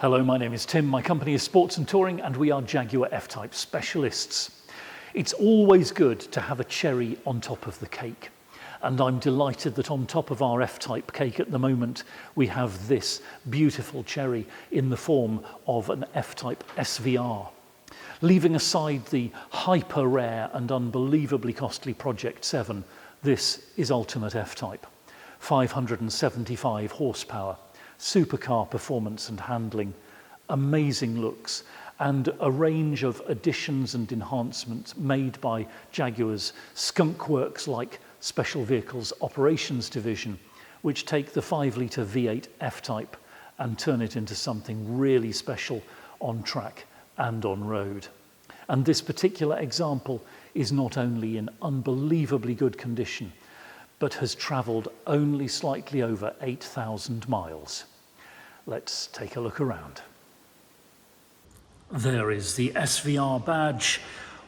Hello, my name is Tim. My company is Sports and Touring and we are Jaguar F-Type specialists. It's always good to have a cherry on top of the cake. And I'm delighted that on top of our F-Type cake at the moment, we have this beautiful cherry in the form of an F-Type SVR. Leaving aside the hyper rare and unbelievably costly Project 7, this is ultimate F-Type. 575 horsepower, supercar performance and handling, amazing looks, and a range of additions and enhancements made by Jaguar's skunk works like Special Vehicles Operations Division, which take the 5-litre V8 F-Type and turn it into something really special on track and on road. And this particular example is not only in unbelievably good condition, but has travelled only slightly over 8,000 miles. Let's take a look around. There is the SVR badge,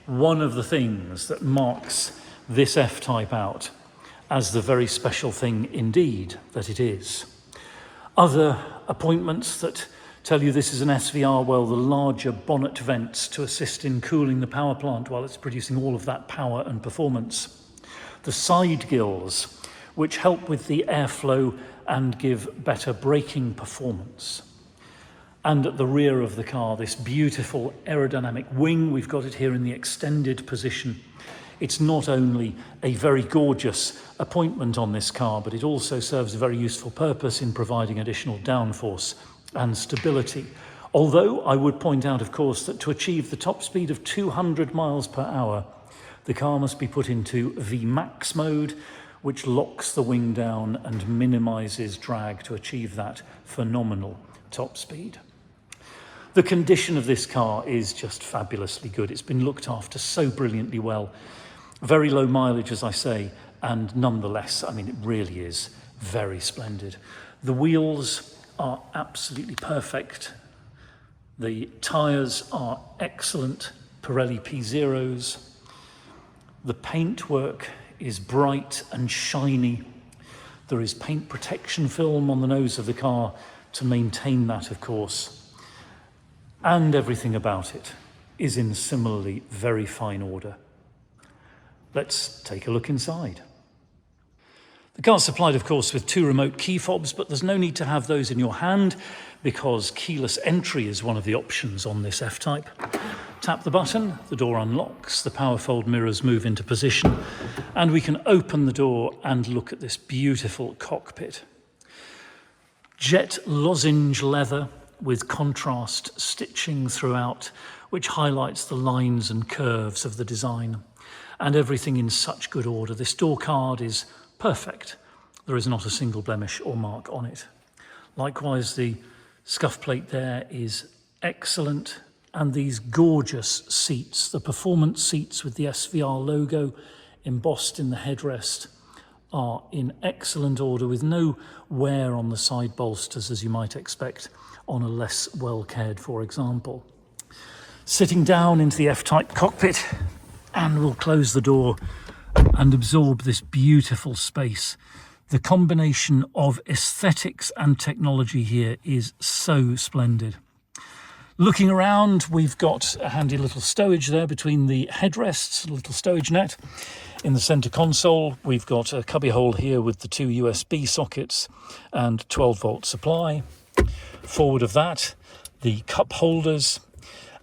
one of the things that marks this F-Type out as the very special thing indeed that it is. Other appointments that tell you this is an SVR, well, the larger bonnet vents to assist in cooling the power plant while it's producing all of that power and performance. The side gills, which help with the airflow and give better braking performance. And at the rear of the car, this beautiful aerodynamic wing, we've got it here in the extended position. It's not only a very gorgeous appointment on this car, but it also serves a very useful purpose in providing additional downforce and stability. Although I would point out, of course, that to achieve the top speed of 200 miles per hour, the car must be put into VMAX mode, which locks the wing down and minimises drag to achieve that phenomenal top speed. The condition of this car is just fabulously good. It's been looked after so brilliantly well. Very low mileage, as I say, and nonetheless, I mean, it really is very splendid. The wheels are absolutely perfect. The tyres are excellent Pirelli P0s. The paintwork is bright and shiny. There is paint protection film on the nose of the car to maintain that, of course. And everything about it is in similarly very fine order. Let's take a look inside. The car's supplied, of course, with 2 remote key fobs, but there's no need to have those in your hand because keyless entry is one of the options on this F-Type. Tap the button, the door unlocks, the power fold mirrors move into position, and we can open the door and look at this beautiful cockpit. Jet lozenge leather with contrast stitching throughout, which highlights the lines and curves of the design, and everything in such good order. This door card is perfect. There is not a single blemish or mark on it. Likewise, the scuff plate there is excellent, and these gorgeous seats, the performance seats with the SVR logo embossed in the headrest, are in excellent order with no wear on the side bolsters as you might expect on a less well cared for example. Sitting down into the F-Type cockpit, and we'll close the door and absorb this beautiful space. The combination of aesthetics and technology here is so splendid. Looking around, we've got a handy little stowage there between the headrests, a little stowage net. In the centre console, we've got a cubby hole here with the 2 USB sockets and 12-volt supply. Forward of that, the cup holders.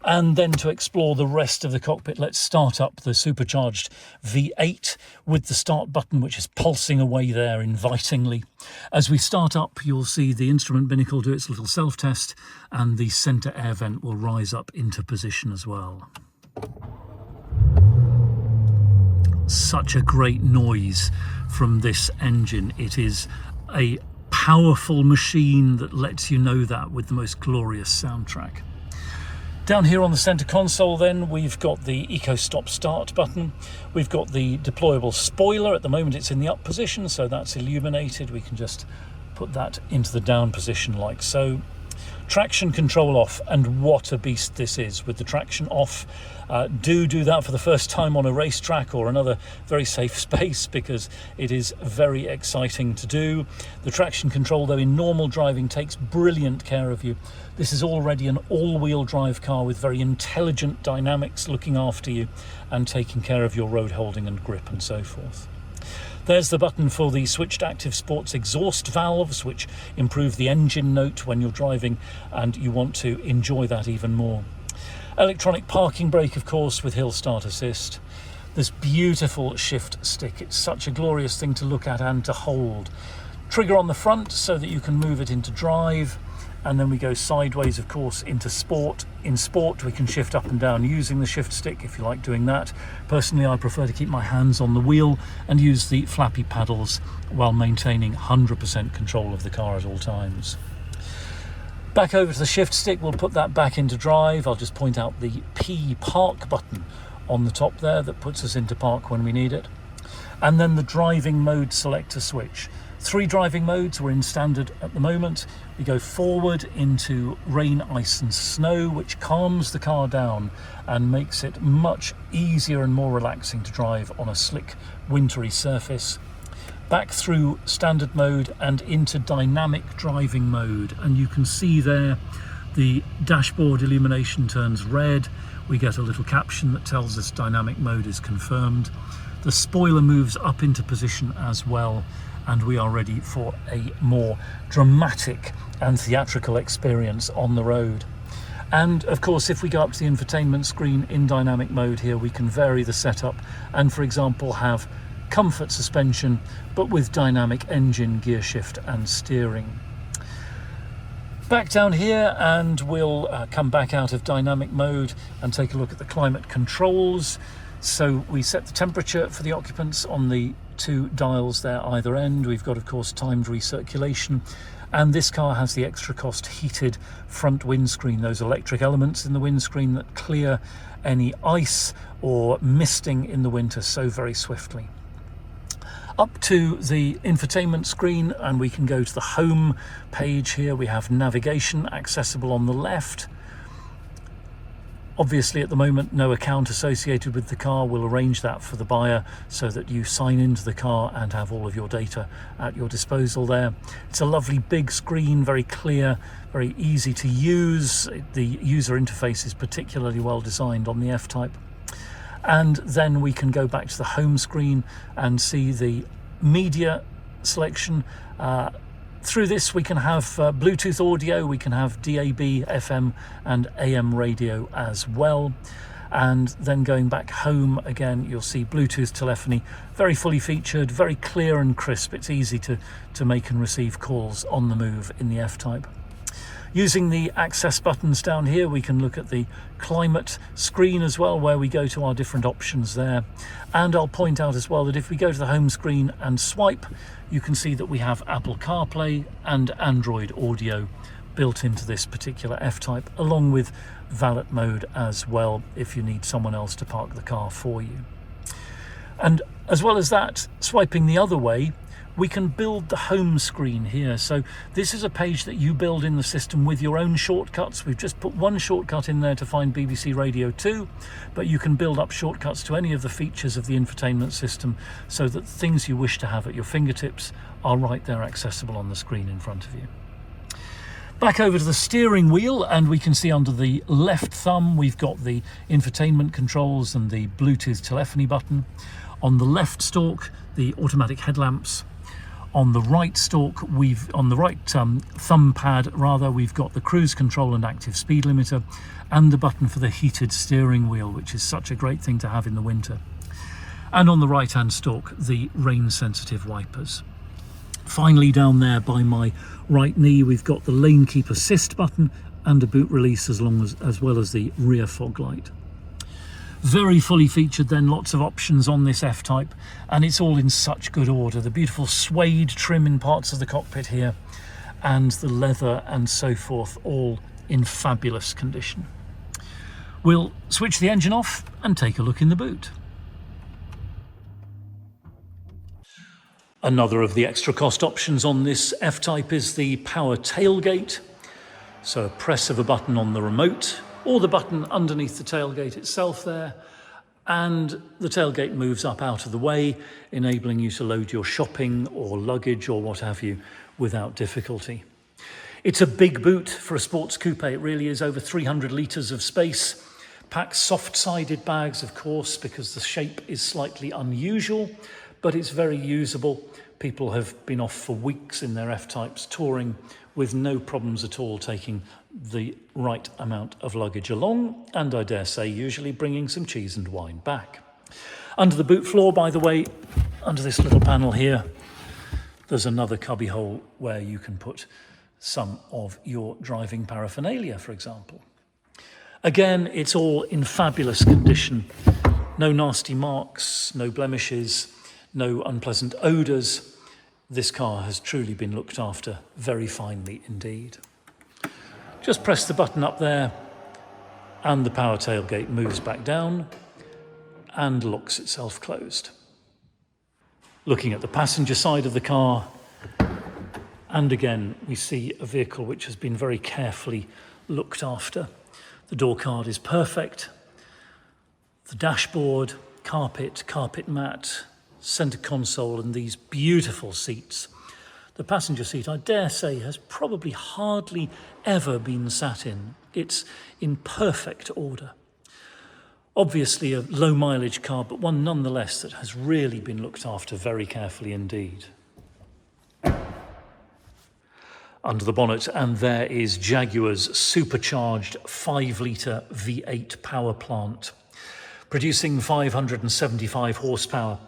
And then to explore the rest of the cockpit, let's start up the supercharged V8 with the start button, which is pulsing away there invitingly. As we start up, you'll see the instrument binnacle do its little self-test, and the centre air vent will rise up into position as well. Such a great noise from this engine. It is a powerful machine that lets you know that with the most glorious soundtrack. Down here on the centre console then, we've got the Eco Stop Start button. We've got the deployable spoiler. At the moment it's in the up position, so that's illuminated. We can just put that into the down position like so. Traction control off, and what a beast this is with the traction off. Do that for the first time on a racetrack or another very safe space, because it is very exciting to do. The traction control, though, in normal driving takes brilliant care of you. This is already an all-wheel drive car with very intelligent dynamics looking after you and taking care of your road holding and grip and so forth. There's the button for the switched Active Sports exhaust valves, which improve the engine note when you're driving and you want to enjoy that even more. Electronic parking brake, of course, with hill start assist. This beautiful shift stick, it's such a glorious thing to look at and to hold. Trigger on the front so that you can move it into drive, and then we go sideways, of course, into sport. In sport, we can shift up and down using the shift stick if you like doing that. Personally, I prefer to keep my hands on the wheel and use the flappy paddles while maintaining 100% control of the car at all times. Back over to the shift stick, we'll put that back into drive. I'll just point out the P park button on the top there that puts us into park when we need it. And then the driving mode selector switch. 3 driving modes, we're in standard at the moment. We go forward into rain, ice and snow, which calms the car down and makes it much easier and more relaxing to drive on a slick, wintry surface. Back through standard mode and into dynamic driving mode, and you can see there the dashboard illumination turns red. We get a little caption that tells us dynamic mode is confirmed. The spoiler moves up into position as well, and we are ready for a more dramatic and theatrical experience on the road. And of course, if we go up to the infotainment screen in dynamic mode here, we can vary the setup and, for example, have comfort suspension but with dynamic engine, gear shift and steering. Back down here, and we'll come back out of dynamic mode and take a look at the climate controls. So we set the temperature for the occupants on the 2 dials there either end. We've got, of course, timed recirculation, and this car has the extra cost heated front windscreen, those electric elements in the windscreen that clear any ice or misting in the winter so very swiftly. Up to the infotainment screen, and we can go to the home page here. We have navigation accessible on the left. Obviously, at the moment, no account associated with the car. We'll arrange that for the buyer so that you sign into the car and have all of your data at your disposal there. It's a lovely big screen, very clear, very easy to use. The user interface is particularly well designed on the F-Type. And then we can go back to the home screen and see the media selection. Through this, we can have Bluetooth audio, we can have DAB, FM and AM radio as well. And then going back home again, you'll see Bluetooth telephony, very fully featured, very clear and crisp. It's easy to make and receive calls on the move in the F-Type. Using the access buttons down here, we can look at the climate screen as well, where we go to our different options there. And I'll point out as well that if we go to the home screen and swipe, you can see that we have Apple CarPlay and Android Audio built into this particular F-Type, along with valet mode as well, if you need someone else to park the car for you. And as well as that, swiping the other way, we can build the home screen here. So this is a page that you build in the system with your own shortcuts. We've just put one shortcut in there to find BBC Radio 2, but you can build up shortcuts to any of the features of the infotainment system so that things you wish to have at your fingertips are right there accessible on the screen in front of you. Back over to the steering wheel, and we can see under the left thumb we've got the infotainment controls and the Bluetooth telephony button. On the left stalk, the automatic headlamps. On the right thumb pad rather, we've got the cruise control and active speed limiter, and the button for the heated steering wheel, which is such a great thing to have in the winter. And on the right hand stalk, the rain sensitive wipers. Finally, down there by my right knee, we've got the lane keep assist button and a boot release, as well as the rear fog light. Very fully featured then, lots of options on this F-Type, and it's all in such good order. The beautiful suede trim in parts of the cockpit here, and the leather and so forth, all in fabulous condition. We'll switch the engine off and take a look in the boot. Another of the extra cost options on this F-Type is the power tailgate. So a press of a button on the remote, or the button underneath the tailgate itself there, and the tailgate moves up out of the way, enabling you to load your shopping or luggage or what have you without difficulty. It's a big boot for a sports coupe. It really is. Over 300 litres of space. Packs soft-sided bags, of course, because the shape is slightly unusual, but it's very usable. People have been off for weeks in their F-Types touring with no problems at all taking the right amount of luggage along, and I dare say usually bringing some cheese and wine back. Under the boot floor, by the way, under this little panel here, there's another cubby hole where you can put some of your driving paraphernalia, for example. Again, it's all in fabulous condition. No nasty marks, no blemishes, no unpleasant odours. This car has truly been looked after very finely indeed. Just press the button up there and the power tailgate moves back down and locks itself closed. Looking at the passenger side of the car, and again, we see a vehicle which has been very carefully looked after. The door card is perfect. The dashboard, carpet mat, centre console, and these beautiful seats. The passenger seat, I dare say, has probably hardly ever been sat in. It's in perfect order. Obviously a low mileage car, but one nonetheless that has really been looked after very carefully indeed. Under the bonnet, and there is Jaguar's supercharged 5-litre V8 power plant, producing 575 horsepower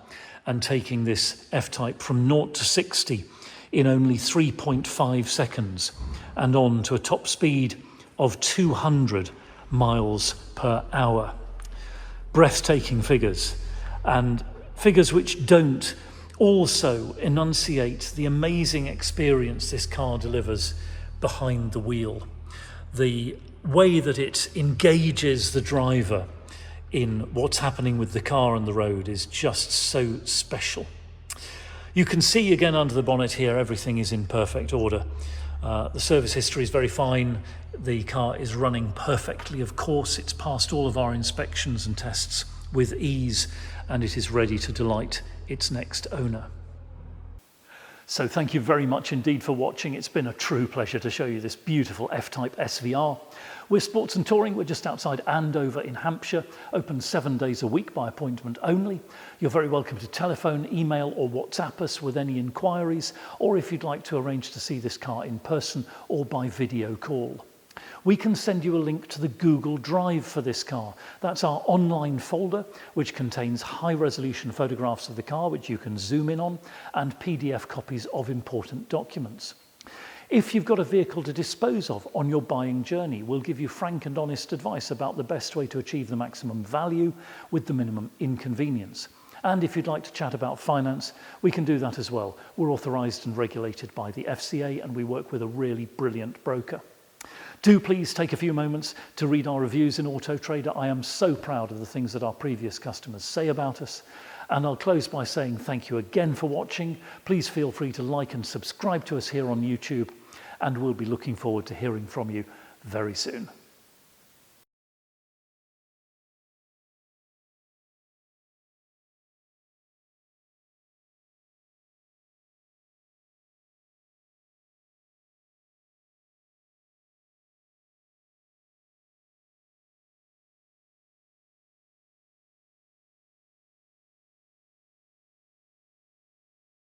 and taking this F-Type from 0 to 60 in only 3.5 seconds and on to a top speed of 200 miles per hour. Breathtaking figures, and figures which don't also enunciate the amazing experience this car delivers behind the wheel. The way that it engages the driver in what's happening with the car on the road is just so special. You can see again under the bonnet here, everything is in perfect order. The service history is very fine. The car is running perfectly. Of course, it's passed all of our inspections and tests with ease, and it is ready to delight its next owner. So thank you very much indeed for watching. It's been a true pleasure to show you this beautiful F-Type SVR. We're Sports and Touring. We're just outside Andover in Hampshire, open 7 days a week by appointment only. You're very welcome to telephone, email or WhatsApp us with any inquiries, or if you'd like to arrange to see this car in person or by video call. We can send you a link to the Google Drive for this car. That's our online folder, which contains high-resolution photographs of the car, which you can zoom in on, and PDF copies of important documents. If you've got a vehicle to dispose of on your buying journey, we'll give you frank and honest advice about the best way to achieve the maximum value with the minimum inconvenience. And if you'd like to chat about finance, we can do that as well. We're authorised and regulated by the FCA, and we work with a really brilliant broker. Do please take a few moments to read our reviews in Auto Trader. I am so proud of the things that our previous customers say about us. And I'll close by saying thank you again for watching. Please feel free to like and subscribe to us here on YouTube, and we'll be looking forward to hearing from you very soon.